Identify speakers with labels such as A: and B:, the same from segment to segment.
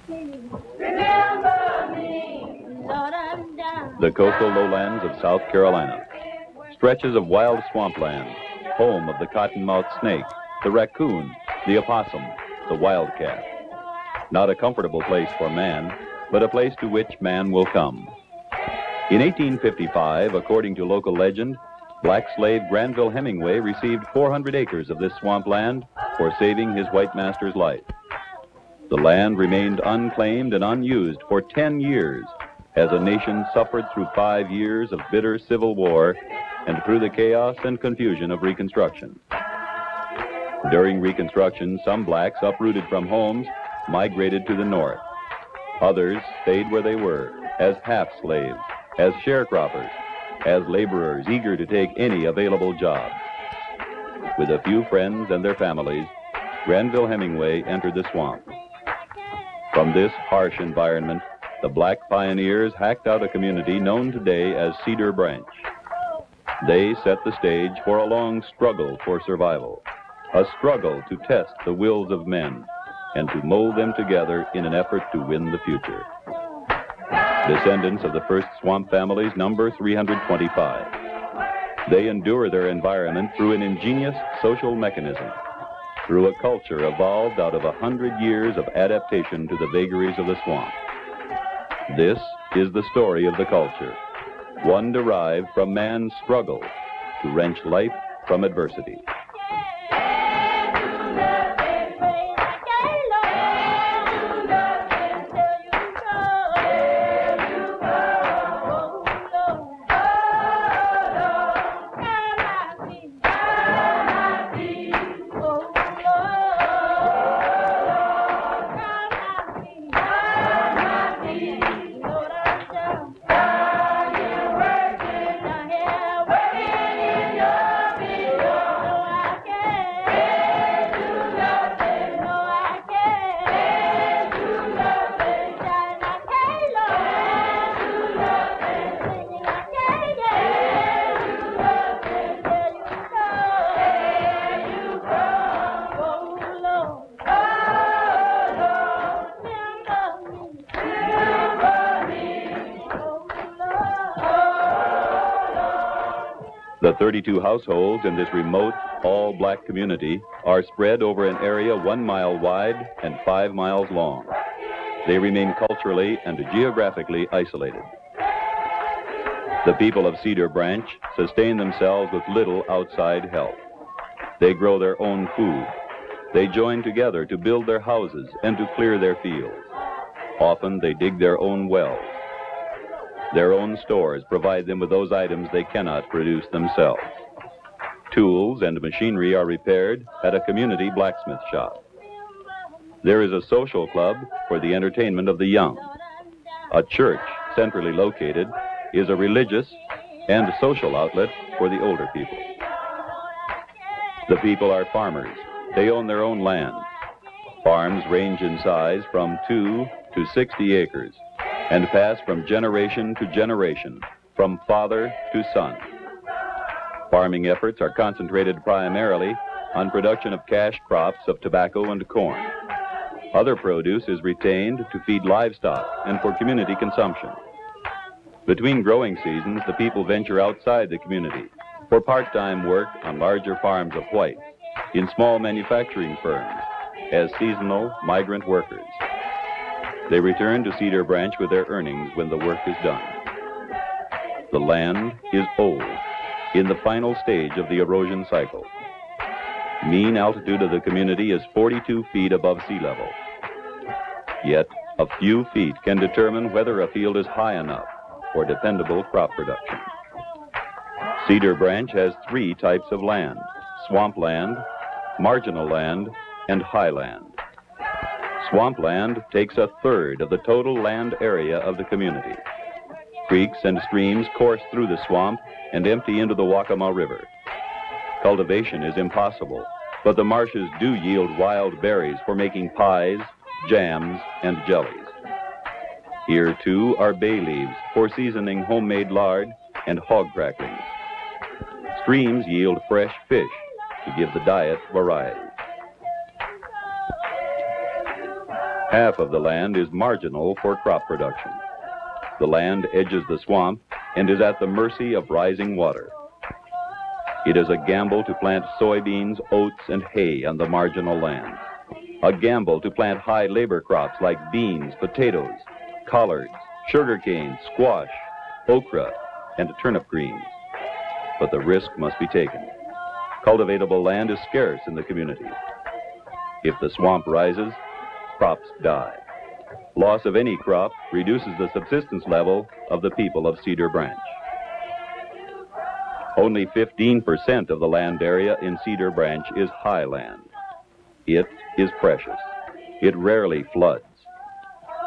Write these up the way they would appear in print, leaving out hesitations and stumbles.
A: The coastal lowlands of South Carolina. Stretches of wild swampland, home of the cottonmouth snake, the raccoon, the opossum, the wildcat. Not a comfortable place for man, but a place to which man will come. In 1855, according to local legend, black slave Granville Hemingway received 400 acres of this swampland for saving his white master's life. The land remained unclaimed and unused for 10 years as a nation suffered through 5 years of bitter civil war and through the chaos and confusion of Reconstruction. During Reconstruction, some blacks uprooted from homes migrated to the north. Others stayed where they were, as half-slaves, as sharecroppers, as laborers eager to take any available job. With a few friends and their families, Granville Hemingway entered the swamp. From this harsh environment, the black pioneers hacked out a community known today as Cedar Branch. They set the stage for a long struggle for survival, a struggle to test the wills of men and to mold them together in an effort to win the future. Descendants of the first swamp families number 325. They endure their environment through an ingenious social mechanism, through a culture evolved out of 100 years of adaptation to the vagaries of the swamp. This is the story of the culture, one derived from man's struggle to wrench life from adversity. The 32 households in this remote, all-black community are spread over an area 1 mile wide and 5 miles long. They remain culturally and geographically isolated. The people of Cedar Branch sustain themselves with little outside help. They grow their own food. They join together to build their houses and to clear their fields. Often they dig their own wells. Their own stores provide them with those items they cannot produce themselves. Tools and machinery are repaired at a community blacksmith shop. There is a social club for the entertainment of the young. A church, centrally located, is a religious and social outlet for the older people. The people are farmers. They own their own land. Farms range in size from 2 to 60 acres. And pass from generation to generation, from father to son. Farming efforts are concentrated primarily on production of cash crops of tobacco and corn. Other produce is retained to feed livestock and for community consumption. Between growing seasons, the people venture outside the community for part-time work on larger farms of whites, in small manufacturing firms, as seasonal migrant workers. They return to Cedar Branch with their earnings when the work is done. The land is old, in the final stage of the erosion cycle. Mean altitude of the community is 42 feet above sea level. Yet, a few feet can determine whether a field is high enough for dependable crop production. Cedar Branch has 3 types of land: swampland, marginal land, and highland. Swampland takes 1/3 of the total land area of the community. Creeks and streams course through the swamp and empty into the Waccamaw River. Cultivation is impossible, but the marshes do yield wild berries for making pies, jams, and jellies. Here, too, are bay leaves for seasoning homemade lard and hog cracklings. Streams yield fresh fish to give the diet variety. Half of the land is marginal for crop production. The land edges the swamp and is at the mercy of rising water. It is a gamble to plant soybeans, oats, and hay on the marginal land. A gamble to plant high labor crops like beans, potatoes, collards, sugarcane, squash, okra, and turnip greens. But the risk must be taken. Cultivatable land is scarce in the community. If the swamp rises, crops die. Loss of any crop reduces the subsistence level of the people of Cedar Branch. Only 15% of the land area in Cedar Branch is highland. It is precious. It rarely floods.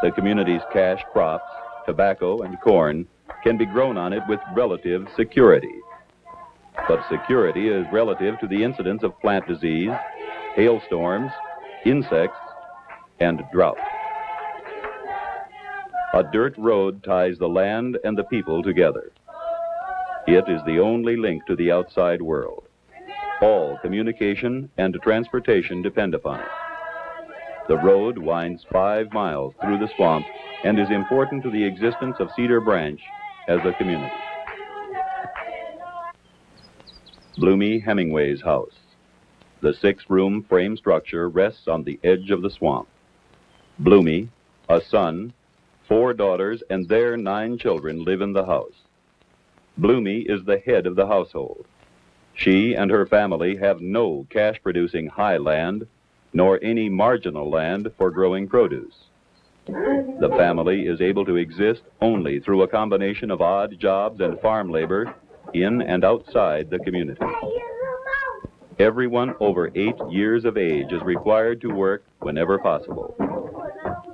A: The community's cash crops, tobacco and corn, can be grown on it with relative security. But security is relative to the incidence of plant disease, hailstorms, insects, and drought. A dirt road ties the land and the people together. It is the only link to the outside world. All communication and transportation depend upon it. The road winds 5 miles through the swamp and is important to the existence of Cedar Branch as a community. Bloomy Hemingway's house. The 6-room frame structure rests on the edge of the swamp. Bloomy, a son, 4 daughters, and their 9 children live in the house. Bloomy is the head of the household. She and her family have no cash-producing high land, nor any marginal land for growing produce. The family is able to exist only through a combination of odd jobs and farm labor in and outside the community. Everyone over 8 years of age is required to work whenever possible.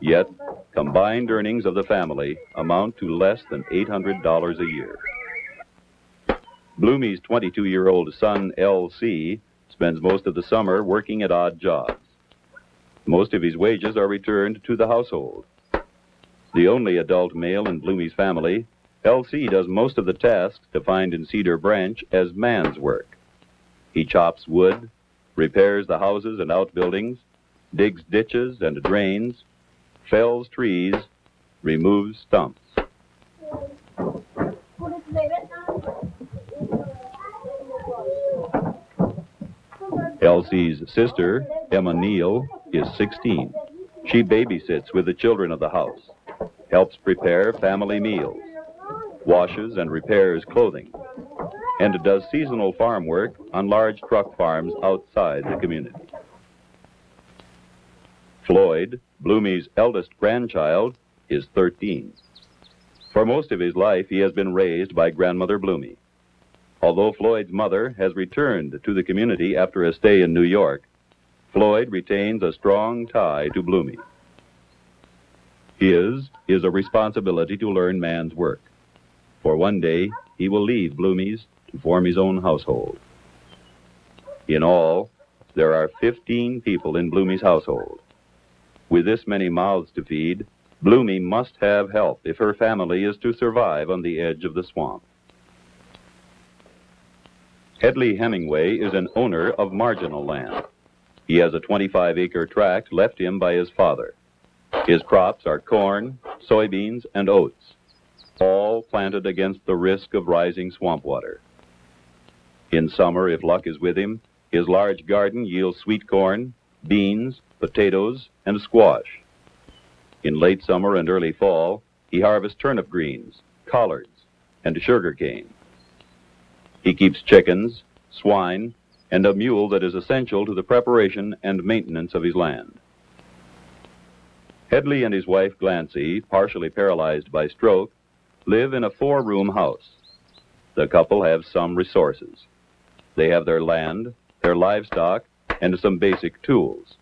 A: Yet, combined earnings of the family amount to less than $800 a year. Bloomy's 22-year-old son, L.C., spends most of the summer working at odd jobs. Most of his wages are returned to the household. The only adult male in Bloomy's family, L.C. does most of the tasks defined in Cedar Branch as man's work. He chops wood, repairs the houses and outbuildings, digs ditches and drains, fells trees, removes stumps. Elsie's sister, Emma Neal, is 16. She babysits with the children of the house, helps prepare family meals, washes and repairs clothing, and does seasonal farm work on large truck farms outside the community. Floyd, Bloomy's eldest grandchild, is 13. For most of his life, he has been raised by Grandmother Bloomy. Although Floyd's mother has returned to the community after a stay in New York, Floyd retains a strong tie to Bloomy. His is a responsibility to learn man's work, for one day he will leave Bloomy's to form his own household. In all, there are 15 people in Bloomy's household. With this many mouths to feed, Bloomy must have help if her family is to survive on the edge of the swamp. Hedley Hemingway is an owner of marginal land. He has a 25-acre tract left him by his father. His crops are corn, soybeans, and oats, all planted against the risk of rising swamp water. In summer, if luck is with him, his large garden yields sweet corn, beans, potatoes, and squash. In late summer and early fall, he harvests turnip greens, collards, and sugar cane. He keeps chickens, swine, and a mule that is essential to the preparation and maintenance of his land. Hedley and his wife, Glancy, partially paralyzed by stroke, live in a 4-room house. The couple have some resources. They have their land, their livestock, and some basic tools.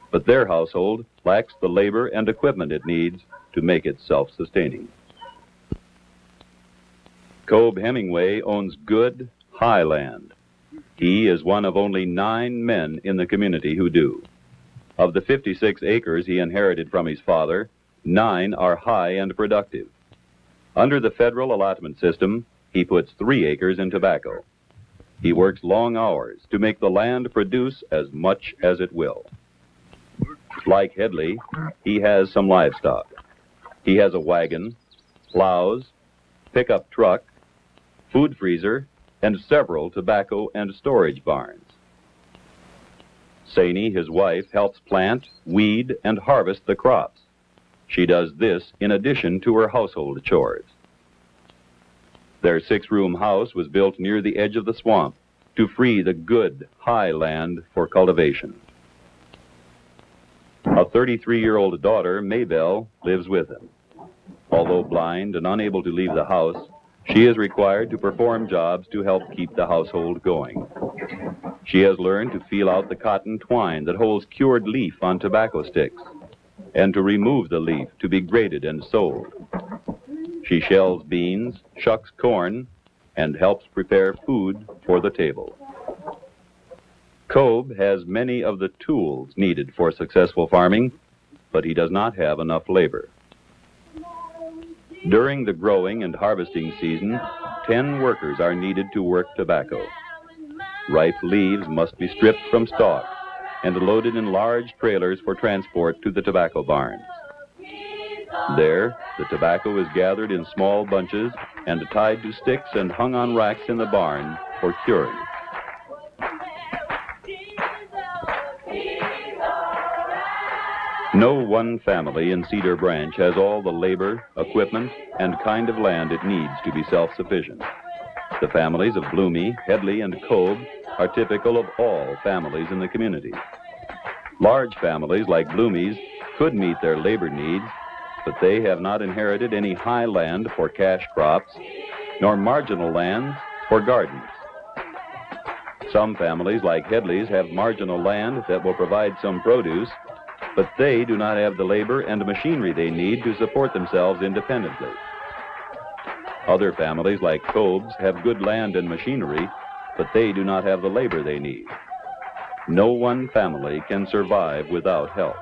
A: But their household lacks the labor and equipment it needs to make it self-sustaining. Cobe Hemingway owns good, high land. He is one of only 9 men in the community who do. Of the 56 acres he inherited from his father, 9 are high and productive. Under the federal allotment system, he puts 3 acres in tobacco. He works long hours to make the land produce as much as it will. Like Headley, he has some livestock. He has a wagon, plows, pickup truck, food freezer, and several tobacco and storage barns. Saney, his wife, helps plant, weed, and harvest the crops. She does this in addition to her household chores. Their 6-room house was built near the edge of the swamp to free the good, high land for cultivation. A 33-year-old daughter, Maybelle, lives with him. Although blind and unable to leave the house, she is required to perform jobs to help keep the household going. She has learned to feel out the cotton twine that holds cured leaf on tobacco sticks, and to remove the leaf to be graded and sold. She shells beans, shucks corn, and helps prepare food for the table. Cobb has many of the tools needed for successful farming, but he does not have enough labor. During the growing and harvesting season, 10 workers are needed to work tobacco. Ripe leaves must be stripped from stalk and loaded in large trailers for transport to the tobacco barns. There, the tobacco is gathered in small bunches and tied to sticks and hung on racks in the barn for curing. No one family in Cedar Branch has all the labor, equipment, and kind of land it needs to be self-sufficient. The families of Bloomy, Headley, and Cobb are typical of all families in the community. Large families like Bloomy's could meet their labor needs, but they have not inherited any high land for cash crops, nor marginal lands for gardens. Some families like Headley's have marginal land that will provide some produce, but they do not have the labor and machinery they need to support themselves independently. Other families like Cobb's have good land and machinery, but they do not have the labor they need. No one family can survive without help.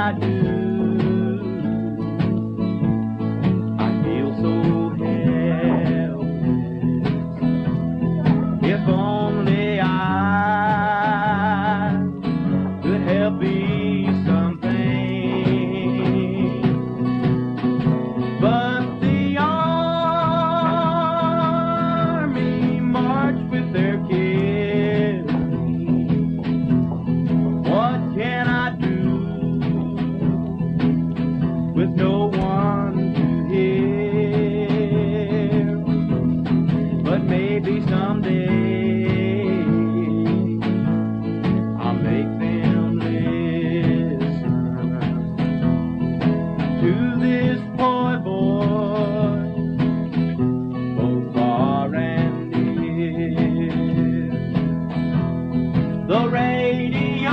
B: I do? I feel so helpless. If only I could help ease some pain. But the army marched with their kids. What can I do with no one to hear? But maybe someday I'll make them listen to this poor boy, both far and near. The radio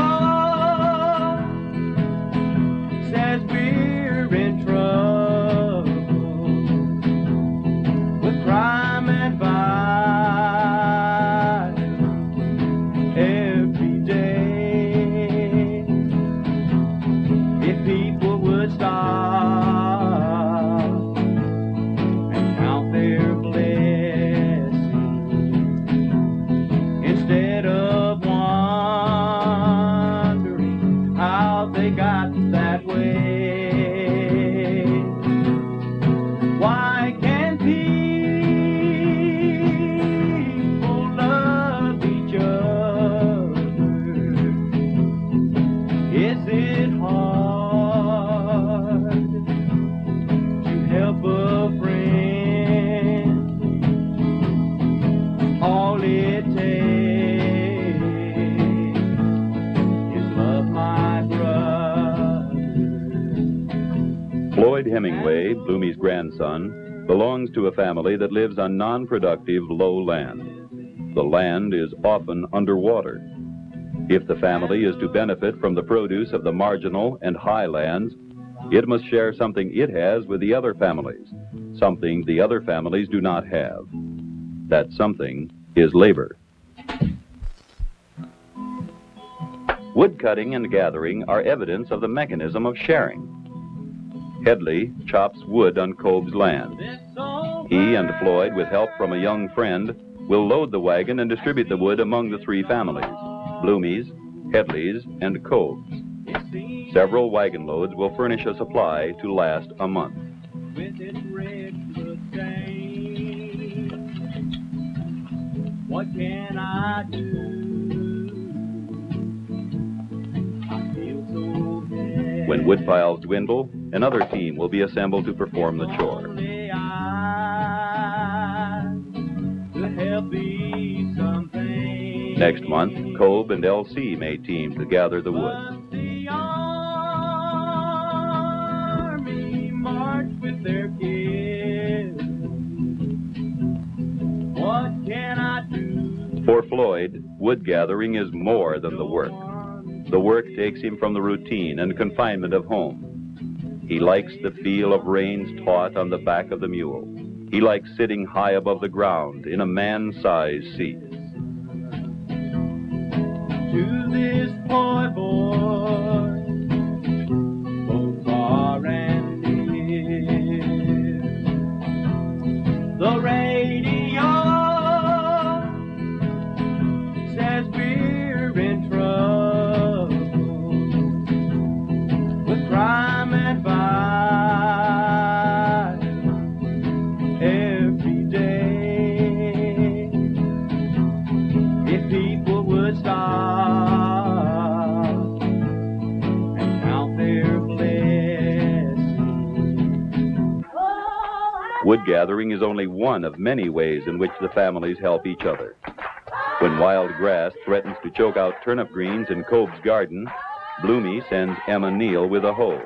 B: says we're in trouble with crime and violence every day. If people would stop and count their blessings instead of wondering how they got that way. Why can't people love each other? Is it hard to help a friend? All it takes is love, my brother.
A: Floyd Hemingway, Bloomy's grandson, belongs to a family that lives on non-productive low land. The land is often underwater. If the family is to benefit from the produce of the marginal and high lands, it must share something it has with the other families, something the other families do not have. That something is labor. Woodcutting and gathering are evidence of the mechanism of sharing. Headley chops wood on Cobb's land. He and Floyd, with help from a young friend, will load the wagon and distribute the wood among the three families, Bloomy's, Headley's, and Cobb's. Several wagon loads will furnish a supply to last a month.
B: With its red blood-stain, what can I do? I feel so bad.
A: When wood piles dwindle, another team will be assembled to perform the chore.
B: Only I could help ease some pain.
A: Next month, Cobb and LC may team to gather the wood.
B: But the army marched with their kids. What can I do?
A: For Floyd, wood gathering is more than the work. The work takes him from the routine and confinement of home. He likes the feel of reins taut on the back of the mule. He likes sitting high above the ground in a man-sized seat.
B: To this poor boy, both far and near, the radio says we're in trouble with crime and violence every day. If people would stop and count their blessings.
A: Wood gathering is only one of many ways in which the families help each other. When wild grass threatens to choke out turnip greens in Cobb's garden, Bloomy sends Emma Neal with a hoe.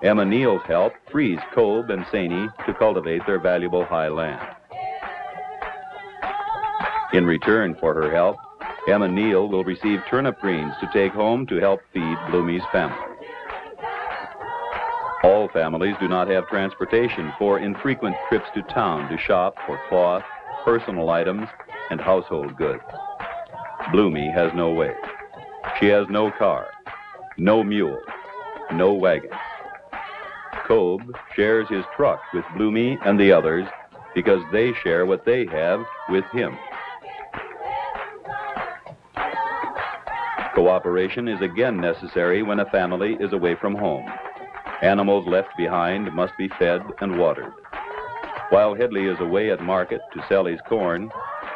A: Emma Neal's help frees Cobb and Saney to cultivate their valuable high land. In return for her help, Emma Neal will receive turnip greens to take home to help feed Bloomy's family. All families do not have transportation for infrequent trips to town to shop for cloth, personal items, and household goods. Bloomy has no way. She has no car, no mule, no wagon. Cobb shares his truck with Bloomy and the others because they share what they have with him. Cooperation is again necessary when a family is away from home. Animals left behind must be fed and watered. While Headley is away at market to sell his corn,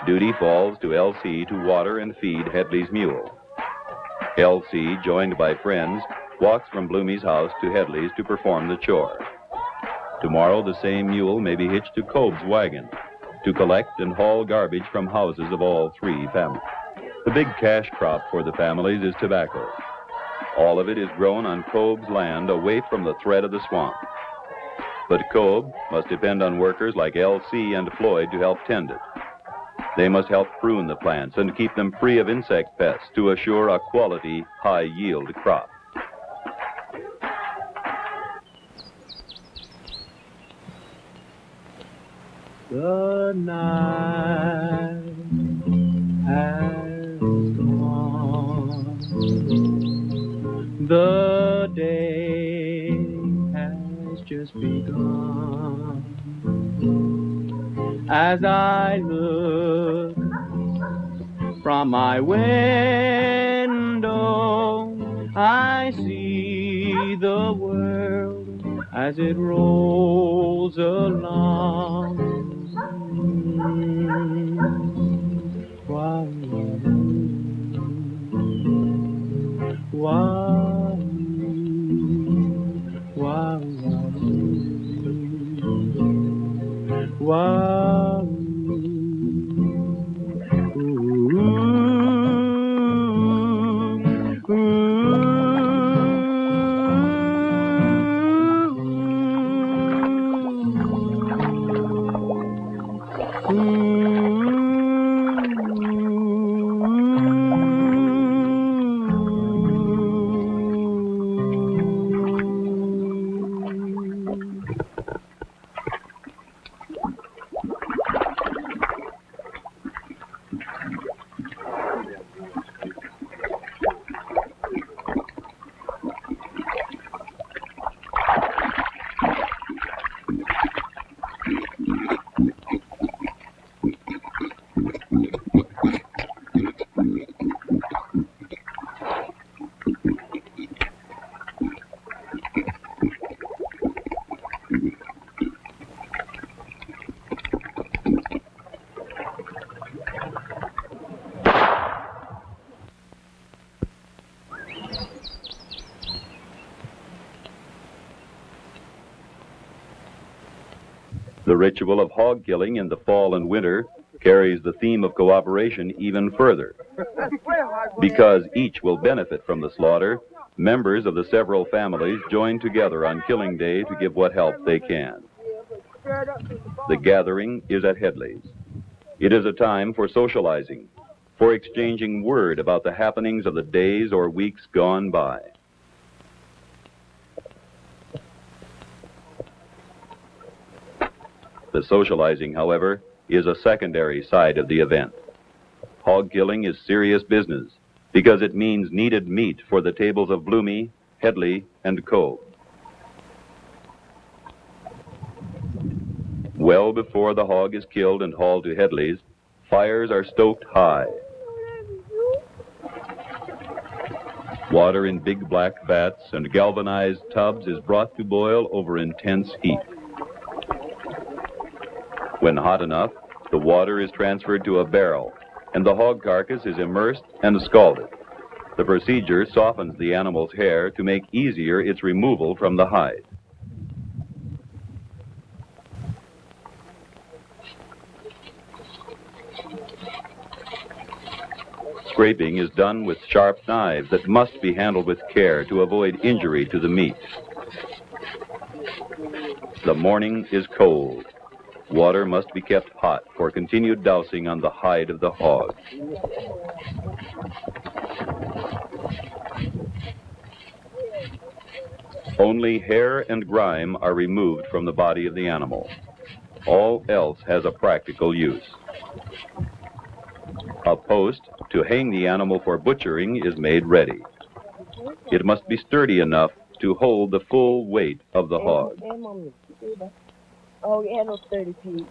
A: duty falls to L.C. to water and feed Headley's mule. L.C., joined by friends, walks from Bloomy's house to Headley's to perform the chore. Tomorrow, the same mule may be hitched to Cobb's wagon to collect and haul garbage from houses of all three families. The big cash crop for the families is tobacco. All of it is grown on Cobb's land away from the threat of the swamp. But Cobb must depend on workers like L.C. and Floyd to help tend it. They must help prune the plants and keep them free of insect pests to assure a quality, high-yield crop.
B: The night has gone. The day has just begun. As I look from my window, I see the world as it rolls along.
A: The ritual of hog killing in the fall and winter carries the theme of cooperation even further. Because each will benefit from the slaughter, members of the several families join together on killing day to give what help they can. The gathering is at Headley's. It is a time for socializing, for exchanging word about the happenings of the days or weeks gone by. The socializing, however, is a secondary side of the event. Hog killing is serious business because it means needed meat for the tables of Bloomy, Headley, and Cobb. Well before the hog is killed and hauled to Headley's, fires are stoked high. Water in big black vats and galvanized tubs is brought to boil over intense heat. When hot enough, the water is transferred to a barrel, and the hog carcass is immersed and scalded. The procedure softens the animal's hair to make easier its removal from the hide. Scraping is done with sharp knives that must be handled with care to avoid injury to the meat. The morning is cold. Water must be kept hot for continued dousing on the hide of the hog. Only hair and grime are removed from the body of the animal. All else has a practical use. A post to hang the animal for butchering is made ready. It must be sturdy enough to hold the full weight of the hog.
C: Oh, yeah, no 30 feet.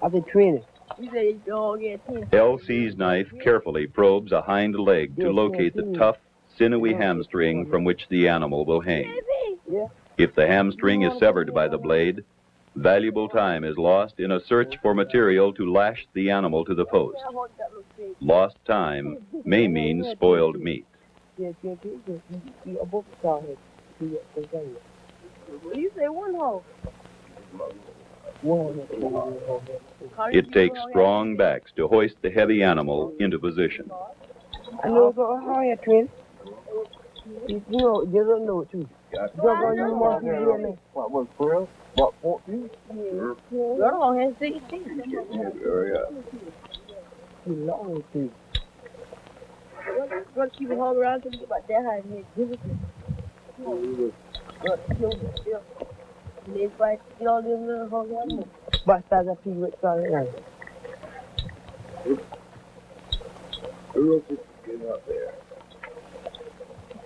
C: I've been 20. You say you don't get 10.
A: LC's knife carefully probes a hind leg to locate the tough, sinewy hamstring from which the animal will hang. If the hamstring is severed by the blade, valuable time is lost in a search for material to lash the animal to the post. Lost time may mean spoiled meat.
C: You say one hole.
A: It takes strong backs to hoist the heavy animal into position.
C: I know go how you twin. You know, you don't know too. What was for What 14? You're on his 16. You long too. Gotta keep it hung around till you get about that high and give it to let's fight, get all them little hog animals. Basta the pig with sorry.
B: Who else is getting up there?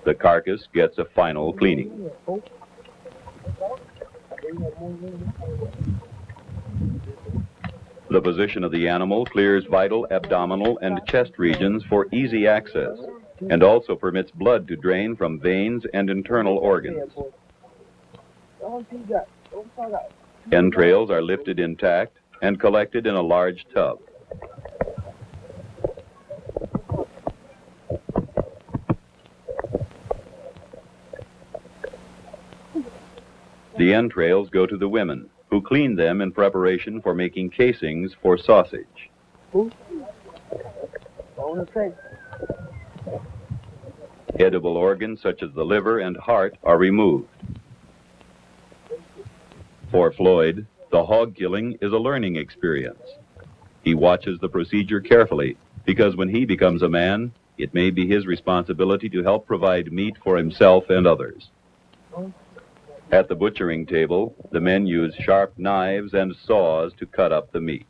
A: The carcass gets a final cleaning. The position of the animal clears vital abdominal and chest regions for easy access, and also permits blood to drain from veins and internal organs. Entrails are lifted intact and collected in a large tub. The entrails go to the women, who clean them in preparation for making casings for sausage. Edible organs such as the liver and heart are removed. For Floyd, the hog killing is a learning experience. He watches the procedure carefully because when he becomes a man, it may be his responsibility to help provide meat for himself and others. At the butchering table, the men use sharp knives and saws to cut up the meat.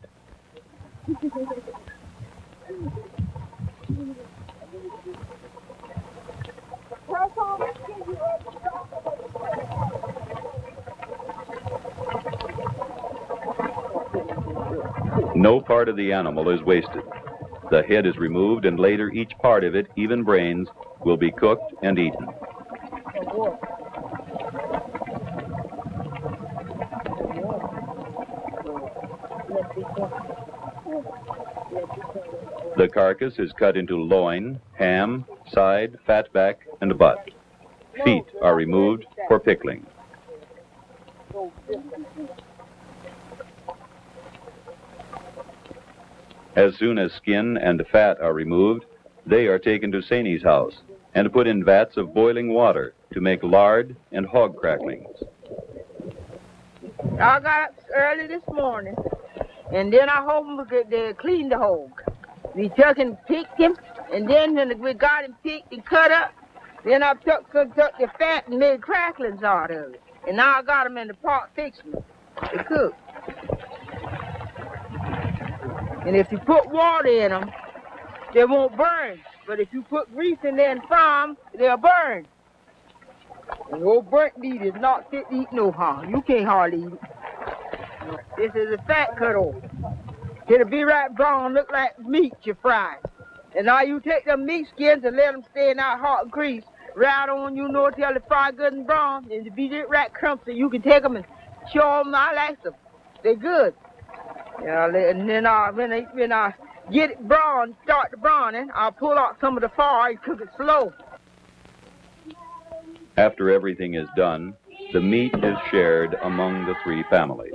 A: No part of the animal is wasted. The head is removed, and later each part of it, even brains, will be cooked and eaten. The carcass is cut into loin, ham, side, fatback, and butt. Feet are removed for pickling. As soon as skin and fat are removed, they are taken to Saney's house and put in vats of boiling water to make lard and hog cracklings.
C: I got up early this morning, and then I hope they cleaned the hog. We took and picked him, and then when we got him picked and cut up, then I took the fat and made cracklings out of it. And now I got him in the pot fixing to cook. And if you put water in them, they won't burn. But if you put grease in there and fry them, they'll burn. And old burnt meat is not fit to eat no harm. You can't hardly eat it. This is a fat cut off. It'll be right brown, look like meat you fried. And now you take them meat skins and let them stay in that hot grease right on, you know, till they fry good and brown. And to be right crumpy, you can take them and show them. I like them. They're good. Yeah, and then when I get it brown, start the browning, I'll pull out some of the far and cook it slow.
A: After everything is done, the meat is shared among the three families.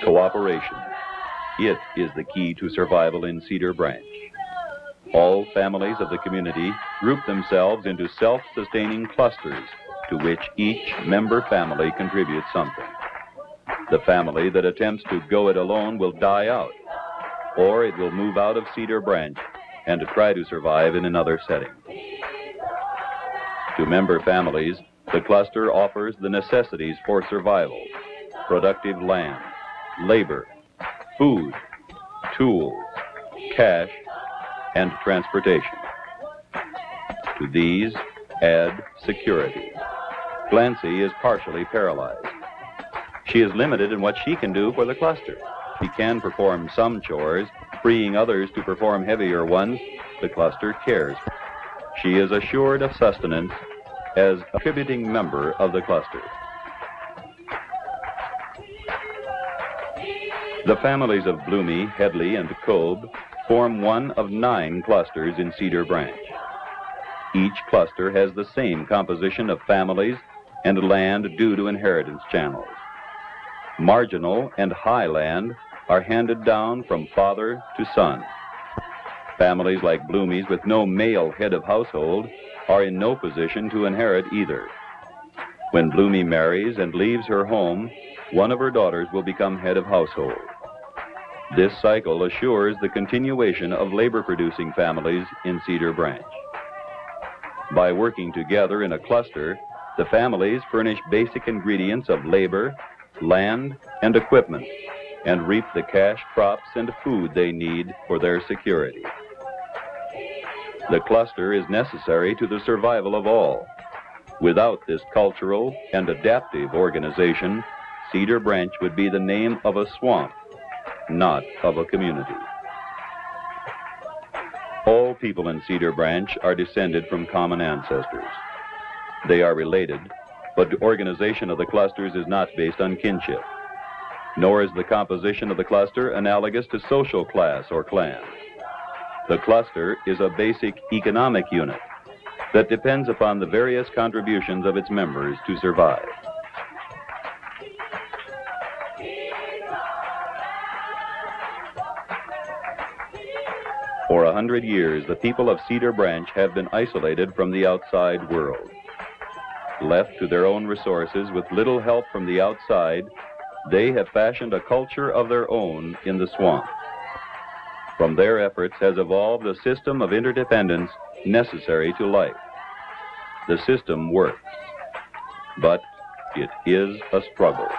A: Cooperation. It is the key to survival in Cedar Branch. All families of the community group themselves into self-sustaining clusters to which each member family contributes something. The family that attempts to go it alone will die out, or it will move out of Cedar Branch and to try to survive in another setting. To member families, the cluster offers the necessities for survival: productive land, labor, food, tools, cash, and transportation. To these, add security. Glancy is partially paralyzed. She is limited in what she can do for the cluster. She can perform some chores, freeing others to perform heavier ones the cluster cares. She is assured of sustenance as a contributing member of the cluster. The families of Bloomy, Headley, and Cobe form one of 9 clusters in Cedar Branch. Each cluster has the same composition of families and land due to inheritance channels. Marginal and high land are handed down from father to son. Families like Bloomy's with no male head of household are in no position to inherit either. When Bloomy marries and leaves her home, one of her daughters will become head of household. This cycle assures the continuation of labor-producing families in Cedar Branch. By working together in a cluster, the families furnish basic ingredients of labor, land, and equipment, and reap the cash crops and food they need for their security. The cluster is necessary to the survival of all. Without this cultural and adaptive organization, Cedar Branch would be the name of a swamp, not of a community. All people in Cedar Branch are descended from common ancestors. They are related, but the organization of the clusters is not based on kinship, nor is the composition of the cluster analogous to social class or clan. The cluster is a basic economic unit that depends upon the various contributions of its members to survive. For 100 years, the people of Cedar Branch have been isolated from the outside world. Left to their own resources with little help from the outside, they have fashioned a culture of their own in the swamp. From their efforts has evolved a system of interdependence necessary to life. The system works, but it is a struggle.